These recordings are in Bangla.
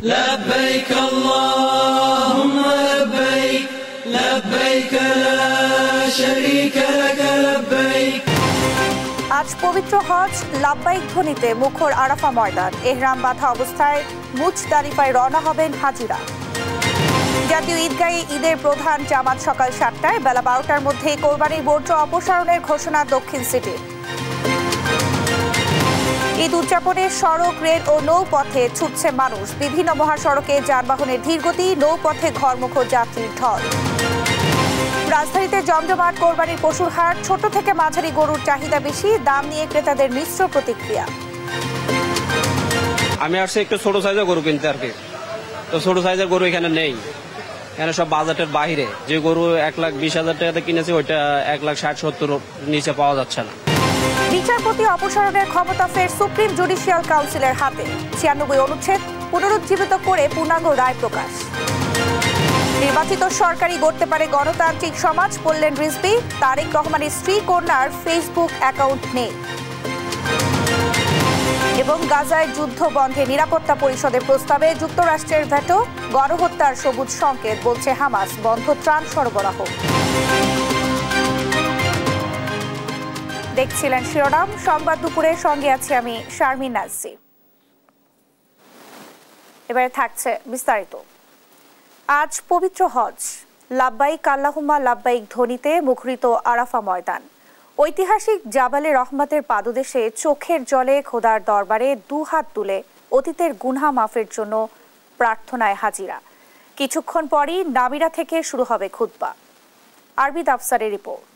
لبيك اللهم لبيك لبيك لا شريك لك لبيك। আজ পবিত্র হজ লাব্বাইক ধ্বনিতে মুখর আরাফা ময়দান। এহরাম বাঁধা অবস্থায় মুজদালিফায় রওনা হবেন হাজিরা। জাতীয় ঈদগাহে ঈদের প্রধান জামাত সকাল ৭টায়, বেলা ১২টার মধ্যে কোরবানির বর্জ্য অপসারণের ঘোষণা দক্ষিণ সিটি। ঈদ উদযাপনে সড়ক, রেল ও নৌপথে ছুটছে মানুষ। বিভিন্ন মহাসড়কে যানবাহনের ধীরগতি, নৌপথে ঘরমুখ যাত্রীর ঢল। রাজধানীতে জমজমাট কোরবানির পশুর হাট। ছোট থেকে মাঝারি গরুর চাহিদা বেশি, দাম নিয়ে ক্রেতাদের মিশ্র প্রতিক্রিয়া। আমি আসছি একটু ছোট সাইজের গরু কিনতে আর কি, তো ছোট সাইজের গরু এখানে নেই, এখানে সব বাজেটের বাইরে। যে গরু ১,২০,০০০ টাকাতে কিনেছি ওইটা ১,৬০,৭০ নিচে পাওয়া যাচ্ছে না। বিচারপতি অপসারণের ক্ষমতা ফের সুপ্রিম জুডিশিয়াল কাউন্সিলের হাতে। ৯৬ অনুচ্ছেদ পুনরুজ্জীবিত করে পূর্ণাঙ্গ রায় প্রকাশ। নির্বাচিত সরকারি গড়তে পারে গণতান্ত্রিক সমাজ, বললেন রিজভী। তারেক রহমানের স্ত্রী কন্যার ফেসবুক অ্যাকাউন্ট নেই। এবং গাজায় যুদ্ধ বন্ধে নিরাপত্তা পরিষদের প্রস্তাবে যুক্তরাষ্ট্রের ভেটো। গণহত্যার সবুজ সংকেত, বলছে হামাস। বন্ধ ত্রাণ সরবরাহ। দেখছিলেন শিরোনাম সংবাদ দুপুরের, সঙ্গে আছি আমি শারমিন নাজরী। এবারে থাকছে বিস্তারিত। আজ পবিত্র হজ লাব্বাইক আল্লাহুম্মা লাব্বাইক ধ্বনিতে মুখরিত আরাফা ময়দান। ঐতিহাসিক জাবালে রহমতের পাদদেশে চোখের জলে খোদার দরবারে দুহাত তুলে অতীতের গুনহা মাফের জন্য প্রার্থনায় হাজিরা। কিছুক্ষণ পরই নামিরা থেকে শুরু হবে খুতবা। আরবিদ আফসারের রিপোর্ট।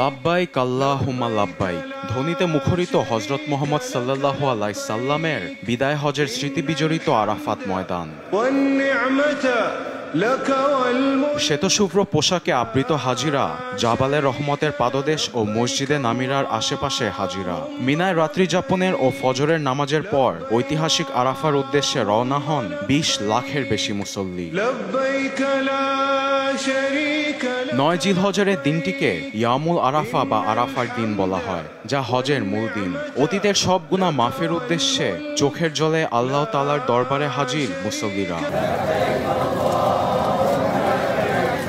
লাব্বাইক আল্লাহুম্মা লাব্বাইক ধ্বনিতে মুখরিত হযরত মুহাম্মদ সাল্লাল্লাহু আলাইহি সাল্লামের বিদায় হজের স্মৃতি বিজড়িত আরাফাত ময়দান। শ্বেতশুভ্র পোশাকে আবৃত হাজিরা জাবালে রহমতের পাদদেশ ও মসজিদে নামিরার আশেপাশে হাজিরা। মিনায় রাত্রি যাপনের ও ফজরের নামাজের পর ঐতিহাসিক আরাফার উদ্দেশ্যে রওনা হন ২০ লাখের বেশি মুসল্লি। ৯ জিলহজের দিনটিকে ইয়ামুল আরাফা বা আরাফার দিন বলা হয়, যা হজের মূল দিন। অতীতের সব গুনাহ মাফের উদ্দেশ্যে চোখের জলে আল্লাহ তাআলার দরবারে হাজির মুসল্লিরা।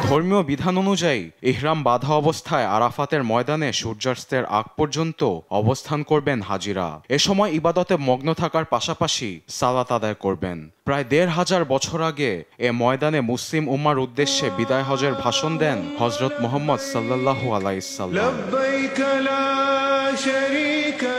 ধর্মীয় বিধান অনুযায়ী ইহরাম বাঁধা অবস্থায় আরাফাতের ময়দানে সূর্যাস্তের আগ পর্যন্ত অবস্থান করবেন হাজিরা। এ সময় ইবাদতে মগ্ন থাকার পাশাপাশি সালাত আদায় করবেন। প্রায় ১৫০০ বছর আগে এ ময়দানে মুসলিম উম্মার উদ্দেশ্যে বিদায় হজের ভাষণ দেন হযরত মুহাম্মদ সাল্লাল্লাহু আলাইহি সাল্লাম।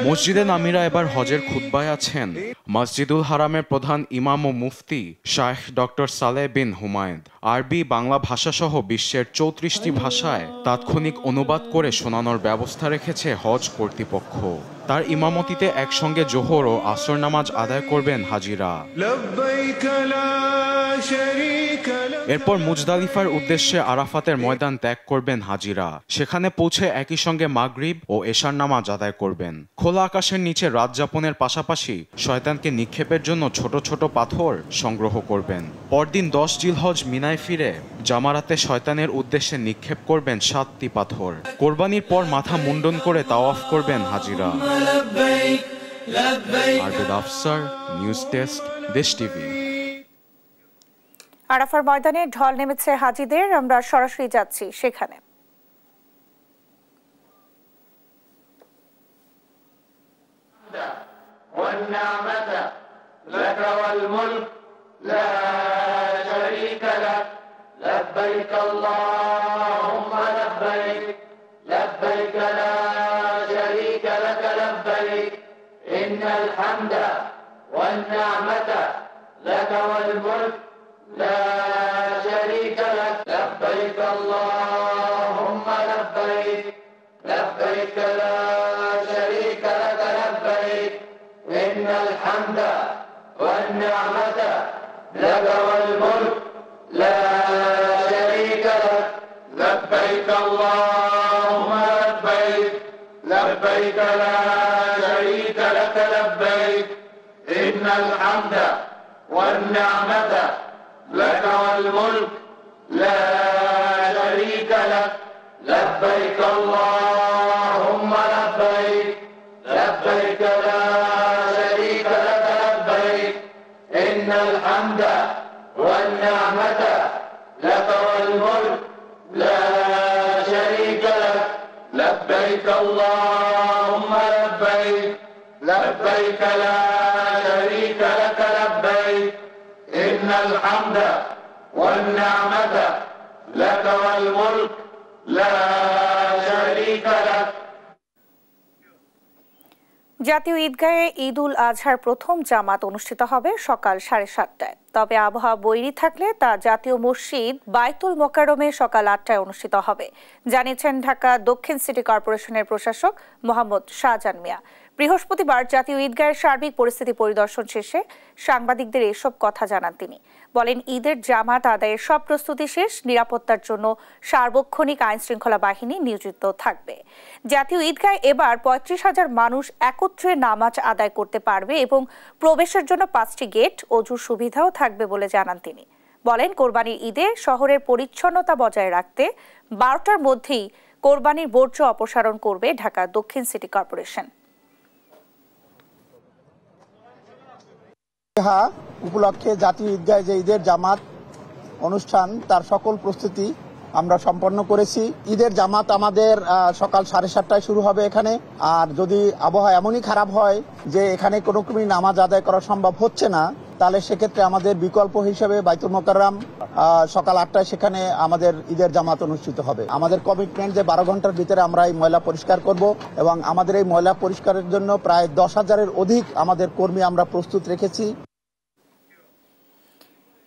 মসজিদে নামিরা এবার হজের খুতবায় আছেন মসজিদুল হারামের প্রধান ইমাম ও মুফতি শাইখ ডক্টর সালেহ বিন হুমায়দ। আরবি, বাংলা ভাষাসহ বিশ্বের ৩৪টি ভাষায় তাৎক্ষণিক অনুবাদ করে শোনানোর ব্যবস্থা রেখেছে হজ কর্তৃপক্ষ। তার ইমামতিতে একসঙ্গে জোহর ও আসর নামাজ আদায় করবেন হাজিরা। এরপর মুজদালিফার উদ্দেশ্যে আরাফাতের ময়দান ত্যাগ করবেন হাজিরা। সেখানে পৌঁছে একই সঙ্গে মাগরিব ও এশার নামাজ আদায় করবেন। খোলা আকাশের নিচে রাত যাপনের পাশাপাশি শয়তানকে নিক্ষেপের জন্য ছোট ছোট পাথর সংগ্রহ করবেন। পরদিন ১০ জিলহজ মিনায় ফিরে জামারাতে শয়তানের উদ্দেশ্যে নিক্ষেপ করবেন ৭টি পাথর। কোরবানির পর মাথা মুন্ডন করে তাওয়াফ করবেন হাজিরা। আরবিদ আফসার, নিউজ ডেস্ক, দেশ টিভি। আরাফার ময়দানে ঢল নেমেছে হাজিদের। আমরা সরাসরি যাচ্ছি সেখানে। لا شريك لك لبيك اللهم لبيك لبيك لا شريك لك لبيك إن الحمد والنعمة لك والملك لا شريك لك لبيك اللهم لبيك لبيك لا شريك لك لبيك إن الحمد والنعمة لك والملك لا شريك لك لبيك اللهم لبيك لبيك لا لبيك اللهم لبيك لبيك لا شريك لك لبيك إن الحمد والنعمة لك والملك لا شريك لك। জাতীয় ঈদগাহে ঈদ উল আজহার প্রথম জামাত অনুষ্ঠিত হবে সকাল 7:30টায়। তবে আবহাওয়া বৈরী থাকলে তা জাতীয় মসজিদ বাইতুল মোকাররমে সকাল 8টায় অনুষ্ঠিত হবে, জানিয়েছেন ঢাকা দক্ষিণ সিটি কর্পোরেশনের প্রশাসক মোহাম্মদ শাহজাহান মিয়া। বৃহস্পতিবার জাতীয় ঈদগাহের সার্বিক পরিস্থিতি পরিদর্শন শেষে সাংবাদিকদের এসব কথা জানান তিনি। বলেন, ঈদের জামাত আদায়ের সব প্রস্তুতি শেষ, নিরাপত্তার জন্য সার্বক্ষণিক আইন শৃঙ্খলা বাহিনী নিয়োজিত থাকবে। জাতীয় ঈদগাহে এবার 35,000 মানুষ একত্রে নামাজ আদায় করতে পারবে এবং প্রবেশের জন্য 5টি গেট, অজুর সুবিধাও থাকবে বলে জানান তিনি। বলেন, কোরবানির ঈদে শহরের পরিচ্ছন্নতা বজায় রাখতে 12টার মধ্যেই কোরবানির বর্জ্য অপসারণ করবে ঢাকা দক্ষিণ সিটি কর্পোরেশন। উপলক্ষে জাতীয় ঈদগাহে যে ঈদের জামাত অনুষ্ঠান তার সকল প্রস্তুতি আমরা সম্পন্ন করেছি। ঈদের জামাত আমাদের সকাল 7:30টায় শুরু হবে এখানে। আর যদি আবহাওয়া এমনই খারাপ হয় যে এখানে কোনো রকমই নামাজ আদায় করা সম্ভব হচ্ছে না, তাহলে সেক্ষেত্রে আমাদের বিকল্প হিসেবে বাইতুল মোকাররম সকাল 8টায় সেখানে আমাদের ঈদের জামাত অনুষ্ঠিত হবে। আমাদের কমিটমেন্ট যে 12 ঘন্টার ভিতরে আমরা এই ময়লা পরিষ্কার করব এবং আমাদের এই ময়লা পরিষ্কারের জন্য প্রায় 10,000-এর অধিক আমাদের কর্মী আমরা প্রস্তুত রেখেছি।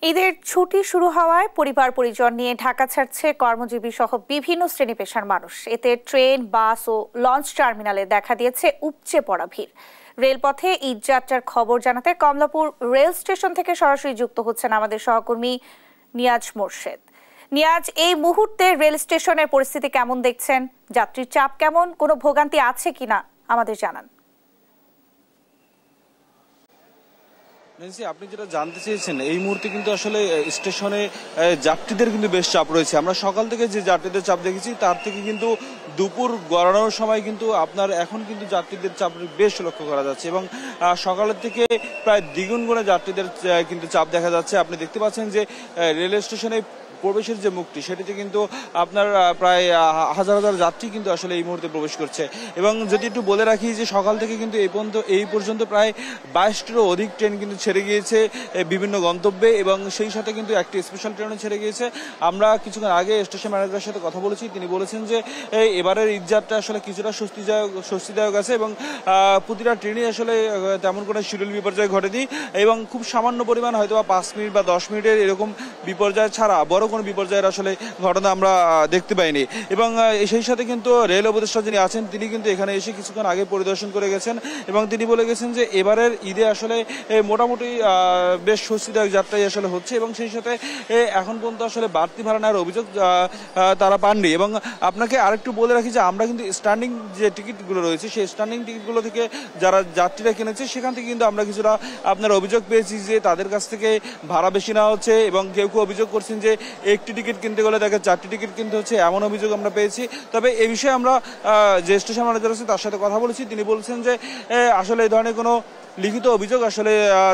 ঈদের ছুটি শুরু হওয়ায় পরিবার পরিজন নিয়ে ঢাকা ছাড়ছে কর্মজীবী সহ বিভিন্ন শ্রেণী পেশার মানুষ। এতে ট্রেন, বাস ও লঞ্চ টার্মিনালে দেখা দিয়েছে উপচে পড়া ভিড়। রেলপথে ঈদযাত্রার খবর জানাতে কমলাপুর রেল স্টেশন থেকে সরাসরি যুক্ত হচ্ছেন আমাদের সহকর্মী নিয়াজ মোর্শেদ। নিয়াজ, এই মুহূর্তে রেল স্টেশনের পরিস্থিতি কেমন দেখছেন? যাত্রীর চাপ কেমন? কোনো ভোগান্তি আছে কিনা আমাদের জানান। নেন্সি, আপনি যেটা জানতে চেয়েছেন, এই মুহূর্তে কিন্তু আসলে স্টেশনে যাত্রীদের কিন্তু বেশ চাপ রয়েছে। আমরা সকাল থেকে যে যাত্রীদের চাপ দেখেছি তার থেকে কিন্তু দুপুর গড়ানোর সময় কিন্তু আপনার এখন কিন্তু যাত্রীদের চাপ বেশ লক্ষ্য করা যাচ্ছে এবং সকালের থেকে প্রায় দ্বিগুণ গুণে যাত্রীদের কিন্তু চাপ দেখা যাচ্ছে। আপনি দেখতে পাচ্ছেন যে রেল স্টেশনে প্রবেশের যে মুখটি সেটিতে কিন্তু আপনার প্রায় হাজার হাজার যাত্রী কিন্তু আসলে এই মুহূর্তে প্রবেশ করছে। এবং যদি একটু বলে রাখি যে সকাল থেকে কিন্তু এই পর্যন্ত প্রায় 22টিরও অধিক ট্রেন কিন্তু ছেড়ে গিয়েছে বিভিন্ন গন্তব্যে এবং সেই সাথে কিন্তু একটি স্পেশাল ট্রেনও ছেড়ে গিয়েছে। আমরা কিছুক্ষণ আগে স্টেশন ম্যানেজারের সাথে কথা বলেছি, তিনি বলেছেন যে এবারের ঈদযাত্রা আসলে কিছুটা স্বস্তিদায়ক আছে এবং প্রতিটা ট্রেনই আসলে তেমন কোনো শিডিউল বিপর্যয় ঘটেনি এবং খুব সামান্য পরিমাণ হয়তো 5 মিনিট বা 10 মিনিটের এরকম বিপর্যয় ছাড়া বড় কোনো বিপর্যয়ের আসলে ঘটনা আমরা দেখতে পাইনি। এবং সেই সাথে কিন্তু রেল উপদেষ্টা যিনি আছেন তিনি কিন্তু এখানে এসে কিছুক্ষণ আগে পরিদর্শন করে গেছেন এবং তিনি বলে গেছেন যে এবারের ঈদে আসলে মোটামুটি বেশ স্বস্তিদায়ক যাত্রাই আসলে হচ্ছে এবং সেই সাথে এখন পর্যন্ত আসলে বাড়তি ভাড়া নেওয়ার অভিযোগ তারা পাননি। এবং আপনাকে আরেকটু বলে রাখি যে আমরা কিন্তু স্ট্যান্ডিং যে টিকিটগুলো রয়েছে সেই স্ট্যান্ডিং টিকিটগুলো থেকে যারা যাত্রীরা কিনেছে সেখান থেকে কিন্তু আমরা কিছুটা আপনার অভিযোগ পেয়েছি যে তাদের কাছ থেকে ভাড়া বেশি নেওয়া হচ্ছে এবং কেউ কেউ অভিযোগ করছেন যে একটি টিকিট কিনতে গেলে তাকে 4টি টিকিট কিনতে হচ্ছে, এমন অভিযোগ আমরা পেয়েছি। তবে এই বিষয়ে আমরা যে স্টেশন ম্যানেজার আছে তার সাথে কথা বলেছি, তিনি বলছেন যে আসলে এই ধরনের কোনো লিখিত অভিযোগ আসলে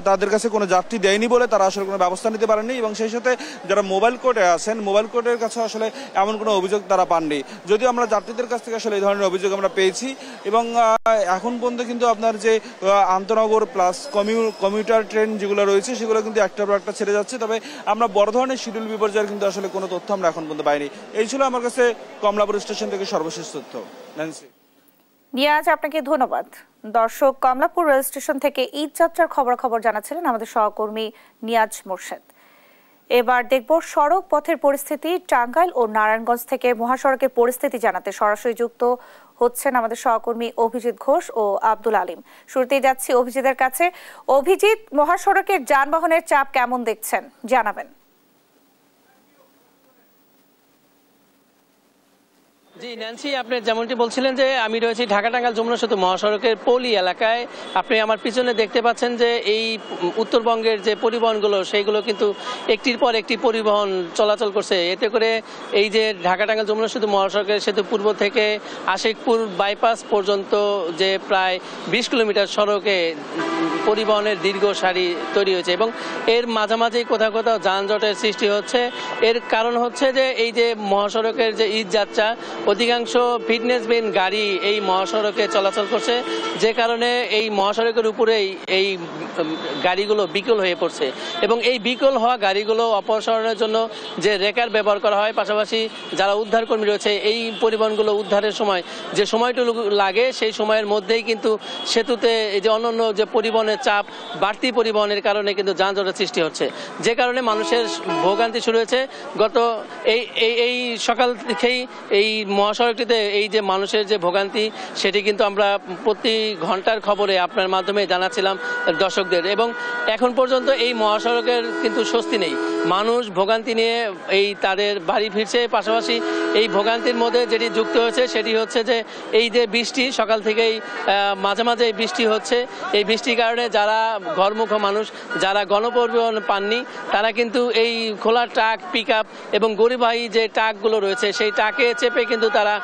তাদের কাছে কোনো যাত্রী দেয়নি বলে তারা আসলে কোনো ব্যবস্থা নিতে পারেননি এবং সেই সাথে যারা মোবাইল কোর্টে আছেন মোবাইল কোর্টের কাছে আসলে এমন কোনো অভিযোগ তারা পাননি। যদিও আমরা যাত্রীদের কাছ থেকে আসলে এই ধরনের অভিযোগ আমরা পেয়েছি এবং এখন পর্যন্ত কিন্তু আপনার যে আন্তনগর প্লাস কমিউটার ট্রেন যেগুলো রয়েছে সেগুলো কিন্তু একটার পর একটা ছেড়ে যাচ্ছে। তবে আমরা বড় ধরনের শিডিউল বিপর্যয়ের কিন্তু আসলে কোনো তথ্য আমরা এখন পর্যন্ত পাইনি। এই ছিল আমার কাছে কমলাপুর স্টেশন থেকে সর্বশেষ তথ্য। ন্যান্সি, নিয়াজ, আপনাকে ধন্যবাদ। দর্শক, কমলাপুর রেল স্টেশন থেকে ঈদ যাত্রার খবর জানাচ্ছিলেন আমাদের সহকর্মী নিয়াজ মোর্শেদ। এবার দেখব সড়ক পথের পরিস্থিতি। টাঙ্গাইল ও নারায়ণগঞ্জ থেকে মহাসড়কের পরিস্থিতি জানাতে সরাসরি যুক্ত হচ্ছেন আমাদের সহকর্মী অভিজিৎ ঘোষ ও আব্দুল আলিম। শুরুতেই যাচ্ছি অভিজিতের কাছে। অভিজিৎ, মহাসড়কের যানবাহনের চাপ কেমন দেখছেন জানাবেন। জি ন্যান্সি, আপনি যেমনটি বলছিলেন যে আমি রয়েছি ঢাকা টাঙ্গাইল যমুনা সেতু মহাসড়কের পৌলি এলাকায়। আপনি আমার পিছনে দেখতে পাচ্ছেন যে এই উত্তরবঙ্গের যে পরিবহনগুলো সেইগুলো কিন্তু একটির পর একটি পরিবহন চলাচল করছে। এতে করে এই যে ঢাকা টাঙ্গাইল যমুনা সেতু মহাসড়কের সেতু পূর্ব থেকে আশিকপুর বাইপাস পর্যন্ত যে প্রায় 20 কিলোমিটার সড়কে পরিবহনের দীর্ঘ সারি তৈরি হয়েছে এবং এর মাঝামাঝি কোথাও কোথাও যানজটের সৃষ্টি হচ্ছে। এর কারণ হচ্ছে যে এই যে মহাসড়কের যে ঈদ যাত্রা, অধিকাংশ ফিটনেসবিহীন গাড়ি এই মহাসড়কে চলাচল করছে, যে কারণে এই মহাসড়কের উপরেই এই গাড়িগুলো বিকল হয়ে পড়ছে এবং এই বিকল হওয়া গাড়িগুলো অপসারণের জন্য যে রেকার ব্যবহার করা হয়, পাশাপাশি যারা উদ্ধারকর্মী রয়েছে এই পরিবহনগুলো উদ্ধারের সময় যে সময়টুকু লাগে সেই সময়ের মধ্যেই কিন্তু সেতুতে এই যে অন্যান্য যে পরিবহনের চাপ, বাড়তি পরিবহনের কারণে কিন্তু যানজটের সৃষ্টি হচ্ছে, যে কারণে মানুষের ভোগান্তি শুরু হয়েছে। গত এই সকাল থেকেই এই মহাসড়কটিতে এই যে মানুষের যে ভোগান্তি সেটি কিন্তু আমরা প্রতি ঘন্টার খবরে আপনার মাধ্যমে জানাচ্ছিলাম দর্শকদের, এবং এখন পর্যন্ত এই মহাসড়কের কিন্তু স্বস্তি নেই। মানুষ ভোগান্তি নিয়ে এই তাদের বাড়ি ফিরছে, পাশাপাশি এই ভোগান্তির মধ্যে যেটি যুক্ত হয়েছে সেটি হচ্ছে যে এই যে বৃষ্টি, সকাল থেকেই মাঝে মাঝে বৃষ্টি হচ্ছে, এই বৃষ্টির কারণে যারা ঘরমুখ মানুষ, যারা গণপরিবহন পাননি, তারা কিন্তু এই খোলা ট্রাক, পিক আপ এবং গরিবাহী যে ট্রাকগুলো রয়েছে সেই ট্রাকে চেপে কিন্তু তারা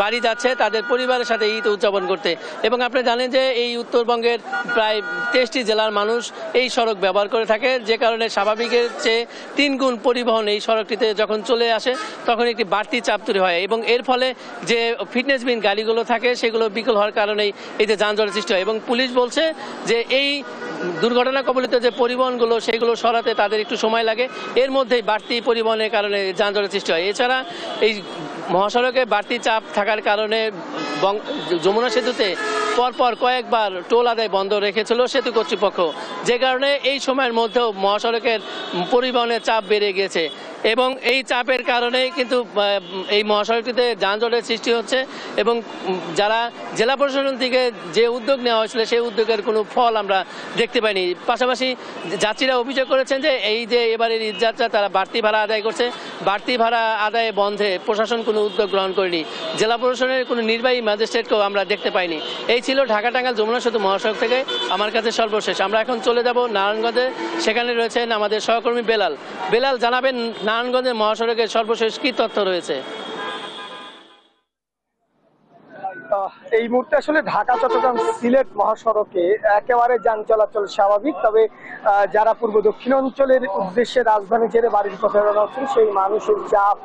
বাড়ি যাচ্ছে তাদের পরিবারের সাথে ঈদ উদযাপন করতে। এবং আপনি জানেন যে এই উত্তরবঙ্গের প্রায় 23টি জেলার মানুষ এই সড়ক ব্যবহার করে থাকে, যে কারণে স্বাভাবিকের চেয়ে 3 গুণ পরিবহন এই সড়কটিতে যখন চলে আসে তখন একটি বাড়তি চাপ তৈরি হয় এবং এর ফলে যে ফিটনেসবিহীন গাড়িগুলো থাকে সেগুলো বিকল হওয়ার কারণেই এই যে যানজটের সৃষ্টি হয়। এবং পুলিশ বলছে যে এই দুর্ঘটনা কবলিত যে পরিবহনগুলো সেগুলো সরাতে তাদের একটু সময় লাগে, এর মধ্যেই বাড়তি পরিবহনের কারণে যানজটের সৃষ্টি হয়। এছাড়া এই মহাসড়কে বাড়তি চাপ থাকার কারণে যমুনা সেতুতে পরপর কয়েকবার টোল আদায় বন্ধ রেখেছিল সেতু কর্তৃপক্ষ, যে কারণে এই সময়ের মধ্যেও মহাসড়কের পরিবহনের চাপ বেড়ে গেছে এবং এই চাপের কারণেই কিন্তু এই মহাসড়কটিতে যানজটের সৃষ্টি হচ্ছে এবং যারা জেলা প্রশাসন থেকে যে উদ্যোগ নেওয়া হয়েছিল সেই উদ্যোগের কোনো ফল আমরা দেখতে পাইনি। পাশাপাশি যাত্রীরা অভিযোগ করেছেন যে এই যে এবারের ঈদযাত্রা তারা বাড়তি ভাড়া আদায় করছে, বাড়তি ভাড়া আদায় বন্ধে প্রশাসন কোনো উদ্যোগ গ্রহণ করেনি, জেলা প্রশাসনের কোনো নির্বাহী ম্যাজিস্ট্রেটকেও আমরা দেখতে পাইনি। এই ছিল ঢাকা টাঙ্গাইল যমুনা সেতু মহাসড়ক থেকে আমার কাছে সর্বশেষ। আমরা এখন চলে যাব নারায়ণগঞ্জে, সেখানে রয়েছেন আমাদের সহকর্মী বেলাল। বেলাল, জানাবেন নারায়ণগঞ্জের মহাসড়কের সর্বশেষ কি তথ্য রয়েছে? এই মুহূর্তে আসলে ঢাকা চট্টগ্রাম সিলেট মহাসড়কে একেবারে যান চলাচল স্বাভাবিক, তবে যারা পূর্ব দক্ষিণ অঞ্চলের উদ্দেশ্যে রাজধানী ছেড়ে বাড়ির পথে রওনা হচ্ছেন সেই মানুষের চাপ,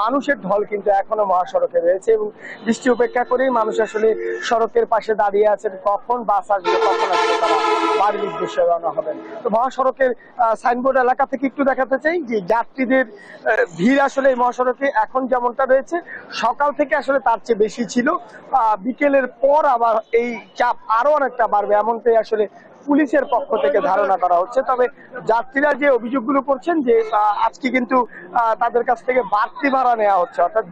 মানুষের ঢল কিন্তু এখনো মহাসড়কে রয়েছে এবং বৃষ্টি উপেক্ষা করেই মানুষ আসলে সড়কের পাশে দাঁড়িয়ে আছেন কখন বাস আসবে, কখন আসবে তারা বাড়ির উদ্দেশ্যে রওনা হবেন। তো মহাসড়কের সাইনবোর্ড এলাকা থেকে একটু দেখাতে চাই যে যাত্রীদের ভিড় আসলে এই মহাসড়কে এখন যেমনটা রয়েছে সকাল থেকে আসলে তার চেয়ে বেশি ছিল, বিকেলের পর আবার এই চাপ আরো অনেকটা বাড়বে এমনটাই আসলে পুলিশের পক্ষ থেকে ধারণা করা হচ্ছে। তবে যাত্রীরা যে অভিযোগগুলো করছেন যে আজকে কিন্তু তাদের কাছ থেকে বাড়তি ভাড়া নেওয়া হচ্ছে, অর্থাৎ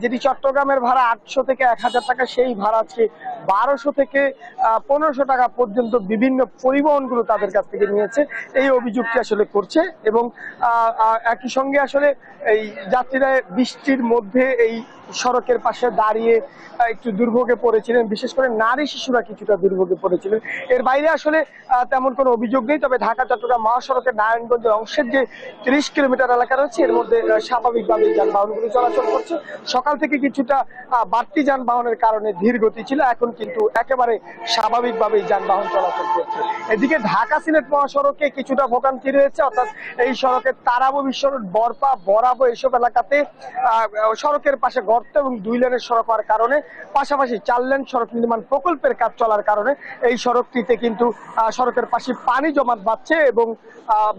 যেটি চট্টগ্রামের ভাড়া 800 থেকে 1000 টাকা, সেই ভাড়া আজকে 1200 থেকে 1500 টাকা পর্যন্ত বিভিন্ন পরিবহনগুলো তাদের কাছ থেকে নিয়েছে, এই অভিযোগটি আসলে করছে। এবং একই সঙ্গে আসলে এই যাত্রীরা বৃষ্টির মধ্যে এই সড়কের পাশে দাঁড়িয়ে একটু দুর্ভোগে পড়েছিলেন, বিশেষ করে নারী শিশুরা কিছুটা দুর্ভোগে পড়েছিলেন। এর বাইরে আসলে তেমন কোনো অভিযোগ নেই। তবে ঢাকা চট্টগ্রাম মহাসড়কের নারায়ণগঞ্জের অংশের যে 30 কিলোমিটার এলাকা রয়েছে এর মধ্যে স্বাভাবিকভাবে যানবাহনগুলো চলাচল করছে। সকাল থেকে কিছুটা বাড়তি যানবাহনের কারণে ধীর গতি ছিল, এখন কিন্তু একেবারে স্বাভাবিকভাবেই যানবাহন চলাচল করছে। এদিকে ঢাকা সিলেট মহাসড়কে কিছুটা ভোগান্তি রয়েছে, অর্থাৎ এই সড়কের তারাবো বিশ্বরোড, বরপা, বরাবো এসব এলাকাতে সড়কের পাশে গর্ত এবং 2 লেনের সড়ক হওয়ার কারণে, পাশাপাশি 4 লেন সড়ক নির্মাণ প্রকল্পের কাজ চলার কারণে এই সড়কটিতে কিন্তু সড়কের পাশে পানি জমাট বাঁধছে এবং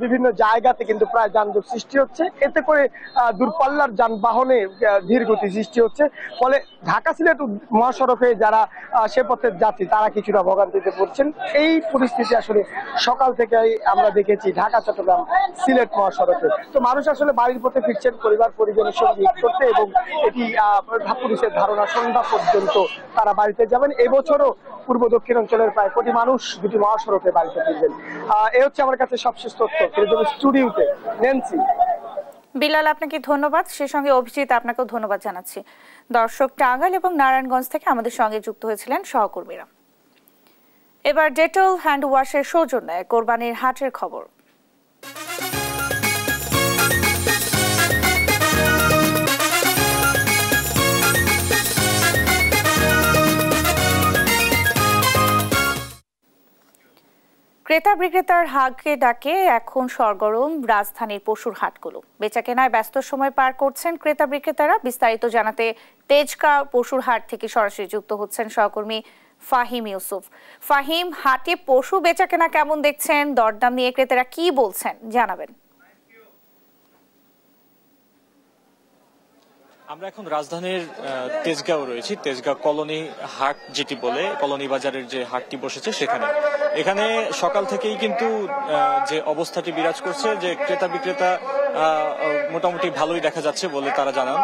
বিভিন্ন জায়গাতে কিন্তু প্রায় যানজট সৃষ্টি হচ্ছে। এতে করে দূরপাল্লার যানবাহনে ধীর গতি সৃষ্টি হচ্ছে, ফলে ঢাকা সিলেট মহাসড়কে যারা সে পথের যাত্রী তারা কিছুটা ভোগান্তিতে পড়ছেন। এই পরিস্থিতি আসলে সকাল থেকে আমরা দেখেছি ঢাকা চট্টগ্রাম সিলেট মহাসড়কে। তো মানুষ আসলে বাড়ির পথে ফিরছেন পরিবার পরিজনের সঙ্গে ঈদ করতে এবং এটি পুলিশের ধারণা সন্ধ্যা পর্যন্ত তারা বাড়িতে যাবেন। এবছরও পূর্ব দক্ষিণ অঞ্চলের প্রায় কোটি মানুষ দুটি মহাসড়কে বাড়িতে ফিরবেন। এ হচ্ছে আমার কাছে সবশেষ তথ্য। স্টুডিওতে ন্যান্সি। বিলাল, আপনাকে ধন্যবাদ, সে সঙ্গে অভিজিৎ আপনাকেও ধন্যবাদ জানাচ্ছি। দর্শক, টাঙ্গাইল এবং নারায়ণগঞ্জ থেকে আমাদের সঙ্গে যুক্ত হয়েছিলেন সহকর্মীরা। এবার ডেটল হ্যান্ড ওয়াশের সৌজন্যে কোরবানির হাটের খবর। ক্রেতা বিক্রেতার হাঁকে ডাকে এখন সরগরম রাজধানীর পশুর হাটগুলো। বেচাকেনায় ব্যস্ত সময় পার করছেন ক্রেতা বিক্রেতারা। বিস্তারিত জানাতে তেজগাঁও পশুর হাট থেকে সরাসরি যুক্ত হচ্ছেন সহকর্মী ফাহিম ইউসুফ। ফাহিম, হাটে পশু বেচাকেনা কেমন দেখছেন? দরদাম নিয়ে ক্রেতারা কি বলছেন জানাবেন। আমরা এখন রাজধানীর তেজগাঁও রয়েছি। তেজগাঁও কলোনি হাট যেটি বলে, কলোনি বাজারের যে হাটটি বসেছে সেখানে। এখানে সকাল থেকেই কিন্তু যে অবস্থাটি বিরাজ করছে, যে ক্রেতা বিক্রেতা মোটামুটি ভালোই দেখা যাচ্ছে বলে তারা জানান।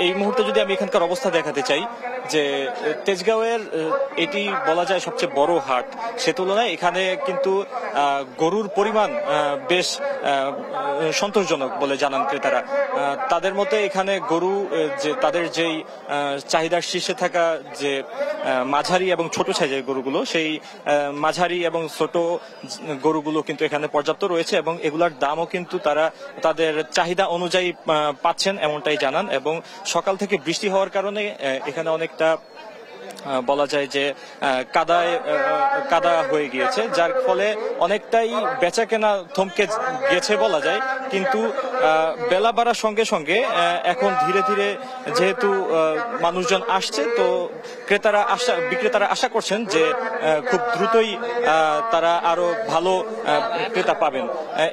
এই মুহূর্তে যদি আমি এখানকার অবস্থা দেখাতে চাই, যে তেজগাঁওয়ের এটি বলা যায় সবচেয়ে বড় হাট, সে তুলনায় এখানে কিন্তু গরুর পরিমাণ বেশ সন্তোষজনক বলে জানান ক্রেতারা। তাদের মতে এখানে গরু যে তাদের যেই চাহিদার শীর্ষে থাকা যে মাঝারি এবং ছোট সাইজের গরুগুলো, সেই মাঝারি এবং ছোট গরুগুলো কিন্তু এখানে পর্যাপ্ত রয়েছে এবং এগুলার দামও কিন্তু তারা তাদের চাহিদা অনুযায়ী পাচ্ছেন এমনটাই জানান। এবং সকাল থেকে বৃষ্টি হওয়ার কারণে এখানে অনেকটা বলা যায় যে কাদা হয়ে গিয়েছে, যার ফলে অনেকটাই বেচা কেনা থমকে গেছে বলা যায়। কিন্তু বেলা বাড়ার সঙ্গে সঙ্গে এখন ধীরে ধীরে যেহেতু মানুষজন আসছে, তো বিক্রেতারা আশা করছেন যে খুব দ্রুতই তারা আরো ভালো ক্রেতা পাবেন।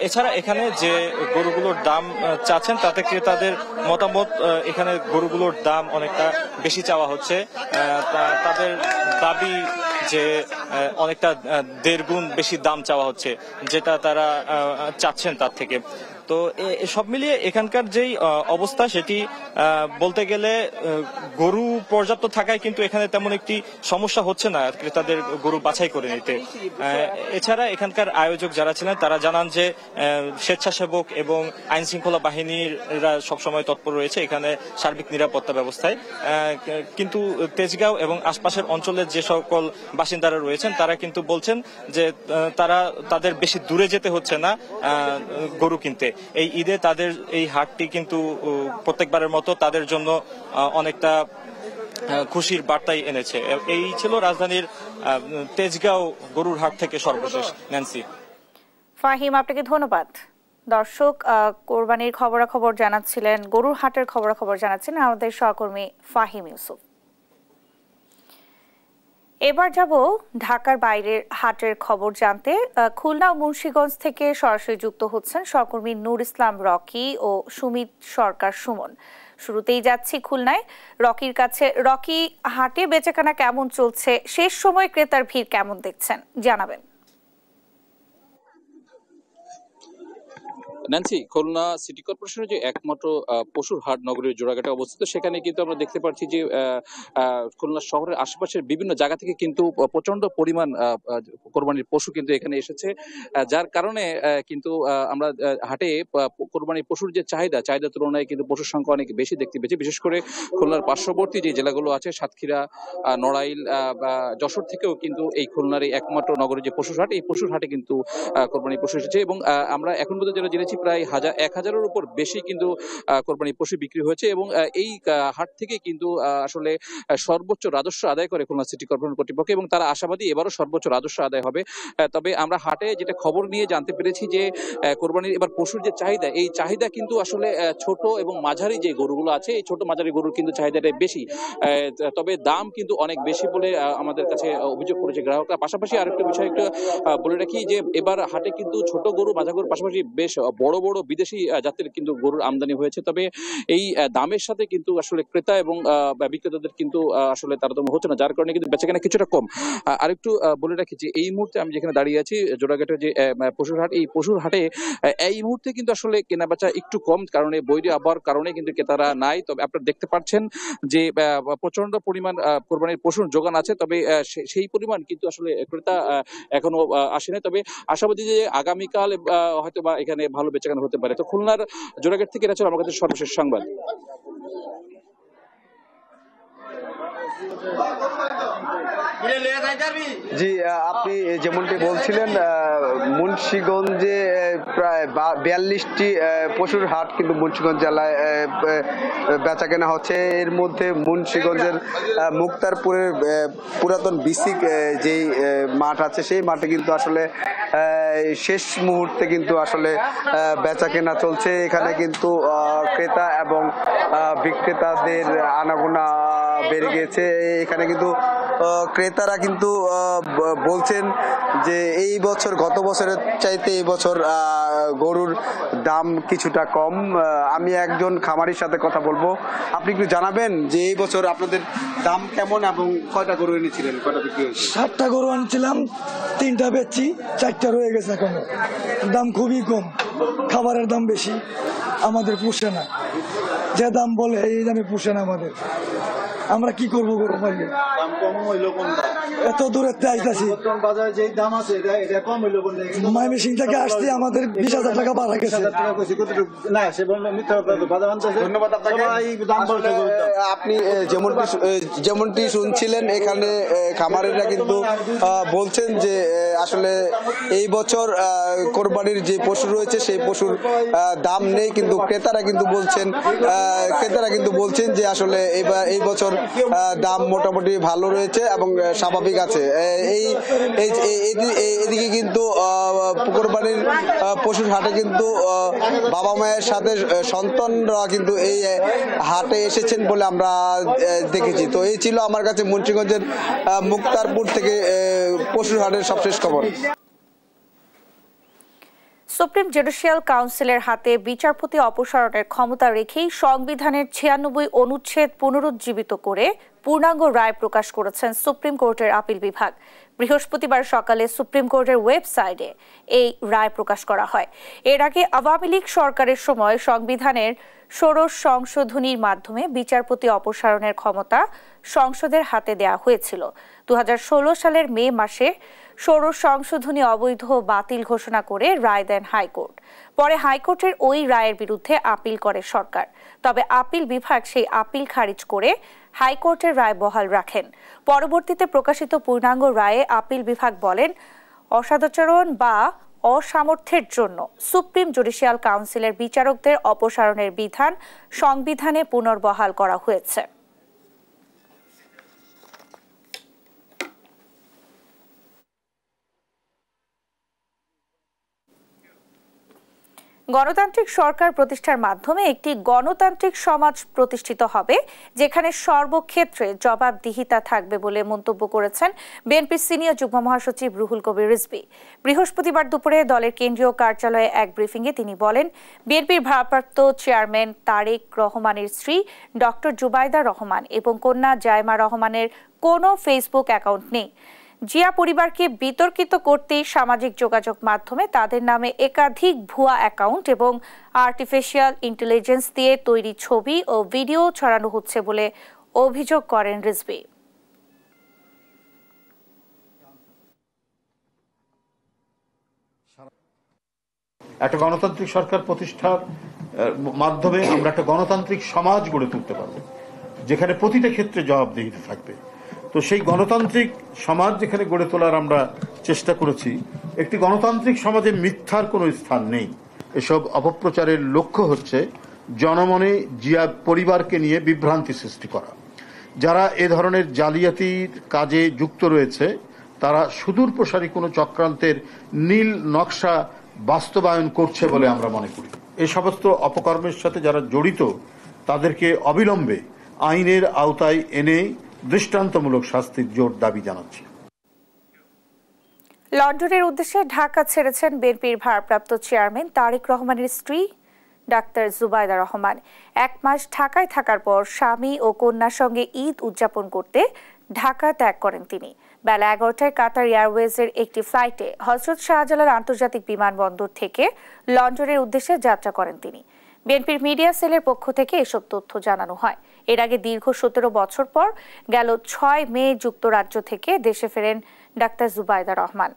এছাড়া এখানে যে গরুগুলোর দাম চাচ্ছেন তাতে ক্রেতাদের মতামত, এখানে গরুগুলোর দাম অনেকটা বেশি চাওয়া হচ্ছে। তাদের দাবি যে অনেকটা 1.5 গুণ বেশি দাম চাওয়া হচ্ছে, যেটা তারা চাচ্ছেন তার থেকে। তো সব মিলিয়ে এখানকার যেই অবস্থা, সেটি বলতে গেলে গরু পর্যাপ্ত থাকায় কিন্তু এখানে তেমন একটি সমস্যা হচ্ছে না ক্রেতাদের গরু বাছাই করে নিতে। এছাড়া এখানকার আয়োজক যারা ছিলেন তারা জানান যে স্বেচ্ছাসেবক এবং আইন শৃঙ্খলা বাহিনীরা সবসময় তৎপর রয়েছে এখানে সার্বিক নিরাপত্তা ব্যবস্থায়। কিন্তু তেজগাঁও এবং আশপাশের অঞ্চলের যে সকল বাসিন্দারা রয়েছেন তারা কিন্তু বলছেন যে তাদের বেশি দূরে যেতে হচ্ছে না গরু কিনতে। এই ঈদে তাদের এই হাটটি কিন্তু প্রত্যেকবারের মতো তাদের জন্য অনেকটা খুশির বার্তাই এনেছে। এই ছিল রাজধানীর তেজগাঁও গরুর হাট থেকে সর্বশেষ। ন্যান্সি। ফাহিম, আপনাকে ধন্যবাদ। দর্শক, কোরবানির খবরাখবর জানাচ্ছিলেন, গরুর হাটের খবরাখবর জানাচ্ছেন আমাদের সহকর্মী ফাহিম ইউসুফ। এবার যাব ঢাকার বাইরের হাটের খবর জানতে। খুলনা ও মুন্সিগঞ্জ থেকে সরাসরি যুক্ত হচ্ছেন সহকর্মী নূর ইসলাম রকি ও সুমিত সরকার সুমন। শুরুতেই যাচ্ছি খুলনায় রকির কাছে। রকি, হাটে বেচাকেনা কেমন চলছে? শেষ সময় ক্রেতার ভিড় কেমন দেখছেন জানাবেন। ন্যান্সি, খুলনা সিটি কর্পোরেশনের যে একমাত্র পশুর হাট নগরীর জোড়াঘাটে অবস্থিত, সেখানে কিন্তু আমরা দেখতে পাচ্ছি যে খুলনা শহরের আশেপাশের বিভিন্ন জায়গা থেকে কিন্তু প্রচন্ড পরিমাণ কোরবানির পশু কিন্তু এখানে এসেছে, যার কারণে কিন্তু আমরা হাটে কোরবানির পশুর যে চাহিদা তুলনায় কিন্তু পশুর সংখ্যা অনেক বেশি দেখতে পেয়েছি। বিশেষ করে খুলনার পার্শ্ববর্তী যে জেলাগুলো আছে, সাতক্ষীরা, নড়াইল বা যশোর থেকেও কিন্তু এই খুলনার এই একমাত্র নগরীর যে পশুর হাট, এই পশুর হাটে কিন্তু কোরবানির পশু এসেছে। এবং আমরা এখন পর্যন্ত যেটা জেনেছি প্রায় 1000-এর উপর বেশি কিন্তু কোরবানি পশু বিক্রি হয়েছে। এবং এই হাট থেকে কিন্তু আসলে সর্বোচ্চ রাজস্ব আদায় করে খুলনা সিটি কর্পোরেশন কর্তৃপক্ষ, এবং তারা আশাবাদী এবারও সর্বোচ্চ রাজস্ব আদায় হবে। তবে আমরা হাটে যেটা খবর নিয়ে জানতে পেরেছি যে কোরবানির এবার পশুর যে চাহিদা, এই চাহিদা কিন্তু আসলে ছোট এবং মাঝারি যে গরুগুলো আছে, এই ছোট মাঝারি গরুর কিন্তু চাহিদাটাই বেশি, তবে দাম কিন্তু অনেক বেশি বলে আমাদের কাছে অভিযোগ করেছে গ্রাহকরা। পাশাপাশি আরেকটা বিষয় একটু বলে রাখি যে এবার হাটে কিন্তু ছোট গরু, মাঝা গরুর পাশাপাশি বেশ বড় বড় বিদেশি জাতের কিন্তু গরুর আমদানি হয়েছে। তবে এই দামের সাথে কিন্তু আসলে ক্রেতা এবং বিক্রেতাদের কিন্তু আসলে তারতম্য হচ্ছে না, যার কারণে কিন্তু বেচাকেনা কিছুটা কম। আরেকটু বলে রাখি যে এই মুহূর্তে আমি যেখানে দাঁড়িয়ে আছি, জোড়াঘাটের যে পশুর হাট, এই পশুর হাটে এই মুহূর্তে কিন্তু আসলে কেনা বেচা একটু কম, কারণে বৈরী আবহাওয়ার কারণে কিন্তু ক্রেতারা নাই। তবে আপনারা দেখতে পাচ্ছেন যে প্রচন্ড পরিমাণ কোরবানির পশুর যোগান আছে, তবে সেই পরিমাণ কিন্তু আসলে ক্রেতা এখনো আসেনি। তবে আশাবাদী যে আগামীকাল হয়তো বা এখানে ভালো বেচাকেনা হতে পারে। তো খুলনার জোড়াঘাট থেকে এটা ছিল আমার কাছে সর্বশেষ সংবাদ। জি, আপনি যেমনটি বলছিলেন মুন্সিগঞ্জে প্রায় 42টি পশুর হাট কিন্তু মুন্সিগঞ্জ জেলায় বেচা কেনা হচ্ছে। এর মধ্যে মুন্সিগঞ্জের মুক্তারপুরের পুরাতন বিসিক যেই মাঠ আছে সেই মাঠে কিন্তু আসলে শেষ মুহূর্তে কিন্তু আসলে বেচা কেনা চলছে। এখানে কিন্তু ক্রেতা এবং বিক্রেতাদের আনাগোনা বেড়ে গেছে। এখানে কিন্তু ক্রেতারা কিন্তু বলছেন যে এই বছর গত বছরের চাইতে এই বছর গরুর দাম কিছুটা কম। আমি একজন খামারির সাথে কথা বলবো। আপনি একটু জানাবেন যে এই বছর আপনাদের দাম কেমন এবং কয়টা গরু এনেছিলেন, কয়টা বিক্রি হয়েছে? 7টা গরু আনছিলাম, 3টা বেচছি, 4টা রয়ে গেছে এখনো। দাম খুবই কম, খাবারের দাম বেশি, আমাদের পুষে না। যে দাম বলে এই দামে পুষে না আমাদের। আমরা কি করবো গরু পাইলে? দাম কম হইলো কোনটা? এত দূরের থেকে আইতাছি, বাজারে যে দাম আছে এটা কম হইলো কোনটা? ময়মনসিংহ থেকে আসতে আমাদের 20,000 টাকা বাড়া গেছে। না, সে বললো মিথ্যা কথা। বাজার আনতেছে। ধন্যবাদ আপনাকে। আপনি যেমনটি শুনছিলেন, এখানে খামারিরা কিন্তু বলছেন যে আসলে এই বছর কোরবানির যে পশু রয়েছে সেই পশুর দাম নেই, কিন্তু ক্রেতারা কিন্তু বলছেন যে আসলে এই বছর দাম মোটামুটি ভালো রয়েছে এবং স্বাভাবিক আছে। এদিকে কিন্তু কোরবানির পশুর হাটে কিন্তু বাবা মায়ের সাথে সন্তানরা কিন্তু এই হাটে এসেছেন বলে আমরা দেখেছি। তো এই ছিল আমার কাছে মুন্সিগঞ্জের মুক্তারপুর থেকে পশুর হাটের সবশেষ খবর। সুপ্রিম জুডিশিয়াল কাউন্সিলের হাতে বিচারপতি অপসারণের ক্ষমতা রেখেই সংবিধানের 96 অনুচ্ছেদ পুনরুজ্জীবিত করে পূর্ণাঙ্গ রায় প্রকাশ করেছেন সুপ্রিম কোর্টের আপিল বিভাগ। বৃহস্পতিবার সকালে সুপ্রিম কোর্টের ওয়েবসাইটে এই রায় প্রকাশ করা হয়। এর আগে আওয়ামী লীগ সরকারের সময় সংবিধানের ষোড়শ সংশোধনীর মাধ্যমে বিচারপতি অপসারণের ক্ষমতা সংসদের হাতে দেয়া হয়েছিল। 2016 সালের মে মাসে ষোড়শ সংশোধনী অবৈধ বাতিল ঘোষণা করে রায় দেন হাইকোর্ট। পরে হাইকোর্টের ওই রায়ের বিরুদ্ধে আপিল করে সরকার। তবে আপিল বিভাগ সেই আপিল খারিজ করে হাইকোর্টের রায় বহাল রাখেন। পরবর্তীতে প্রকাশিত পূর্ণাঙ্গ রায়ে আপিল বিভাগ বলেন, অসদাচরণ বা অসামর্থ্যের জন্য সুপ্রিম জুডিশিয়াল কাউন্সিলের বিচারকদের অপসারণের বিধান সংবিধানে পুনর্বহাল করা হয়েছে। গণতান্ত্রিক সরকার প্রতিষ্ঠার মাধ্যমে একটি গণতান্ত্রিক সমাজ প্রতিষ্ঠিত হবে, যেখানে সর্বক্ষেত্রে জবাবদিহিতা থাকবে বলে মন্তব্য করেছেন বিএনপির সিনিয়র যুগ্ম মহাসচিব রুহুল কবির রিজভী। বৃহস্পতিবার দুপুরে দলের কেন্দ্রীয় কার্যালয়ে এক ব্রিফিংয়ে তিনি বলেন, বিএনপির ভারপ্রাপ্ত চেয়ারম্যান তারেক রহমানের স্ত্রী ডক্টর জুবাইদা রহমান এবং কন্যা জায়মা রহমানের কোনো ফেসবুক অ্যাকাউন্ট নেই। জিয়া পরিবারকে বিতর্কিত করতেই সামাজিক যোগাযোগ মাধ্যমে তাদের নামে একাধিক ভুয়া অ্যাকাউন্ট এবং আর্টিফিশিয়াল ইন্টেলিজেন্স দিয়ে তৈরি ছবি ও ভিডিও ছড়ানো হচ্ছে বলে অভিযোগ করেন রিজভী। একটা গণতান্ত্রিক সরকার প্রতিষ্ঠার মাধ্যমে আমরা একটা গণতান্ত্রিক সমাজ গড়ে তুলতে পারবো, যেখানে প্রতিটা ক্ষেত্রে জবাবদিহিতা থাকবে। তো সেই গণতান্ত্রিক সমাজ যেখানে গড়ে তোলার আমরা চেষ্টা করেছি, একটি গণতান্ত্রিক সমাজে মিথ্যার কোনো স্থান নেই। এসব অপপ্রচারের লক্ষ্য হচ্ছে জনমনে জিয়া পরিবারকে নিয়ে বিভ্রান্তি সৃষ্টি করা। যারা এ ধরনের জালিয়াতির কাজে যুক্ত রয়েছে তারা সুদূর প্রসারী কোনো চক্রান্তের নীল নকশা বাস্তবায়ন করছে বলে আমরা মনে করি। এই সমস্ত অপকর্মের সাথে যারা জড়িত তাদেরকে অবিলম্বে আইনের আওতায় এনে দৃষ্টান্তমূলক শাস্তির জোর দাবি জানাচ্ছি। লন্ডনের উদ্দেশ্যে ঢাকা ছেড়েছেন বিএনপির ভারপ্রাপ্ত চেয়ারম্যান তারেক রহমানের স্ত্রী ডাক্তার জুবাইদা রহমান। 1 মাস ঢাকায় থাকার পর স্বামী ও কন্যার সঙ্গে ঈদ উদযাপন করতে ঢাকা ত্যাগ করেন তিনি। বেলা 11টায় কাতার এয়ারওয়েজের একটি ফ্লাইটে হযরত শাহজালাল আন্তর্জাতিক বিমানবন্দর থেকে লন্ডনের উদ্দেশ্যে যাত্রা করেন তিনি। বিএনপির মিডিয়া সেলের পক্ষ থেকে এসব তথ্য জানানো হয়। এর আগে দীর্ঘ 17 বছর পর গেল 6 মে যুক্তরাজ্য থেকে দেশে ফেরেন ডাক্তার জুবাইদা রহমান।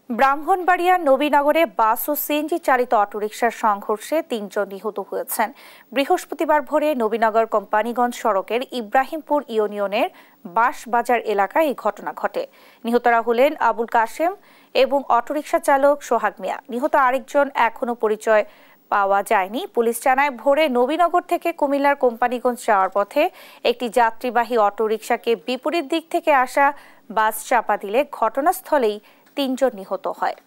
ব্রাহ্মণবাড়িয়ার নবীনগরে বাস ও সিএনজি চালিত অটোরিকশার সংঘর্ষে ৩ জন নিহত হয়েছেন। বৃহস্পতিবার ভোরে নবীনগর কোম্পানিগঞ্জ সড়কের ইব্রাহিমপুর ইউনিয়নের বাঁশবাজার এলাকায় এই ঘটনা ঘটে। নিহতরা হলেন আবুল কাশেম এবং অটোরিকশা চালক সোহাগ মিয়া। নিহত আরেকজন এখনো পরিচয় পাওয়া যায়নি। পুলিশ জানায়, ভোরে নবীনগর থেকে কুমিল্লার কোম্পানিগঞ্জ যাওয়ার পথে একটি যাত্রীবাহী অটোরিকশাকে বিপরীত দিক থেকে আসা বাস চাপা দিলে ঘটনাস্থলেই ৩ জন নিহত হয়।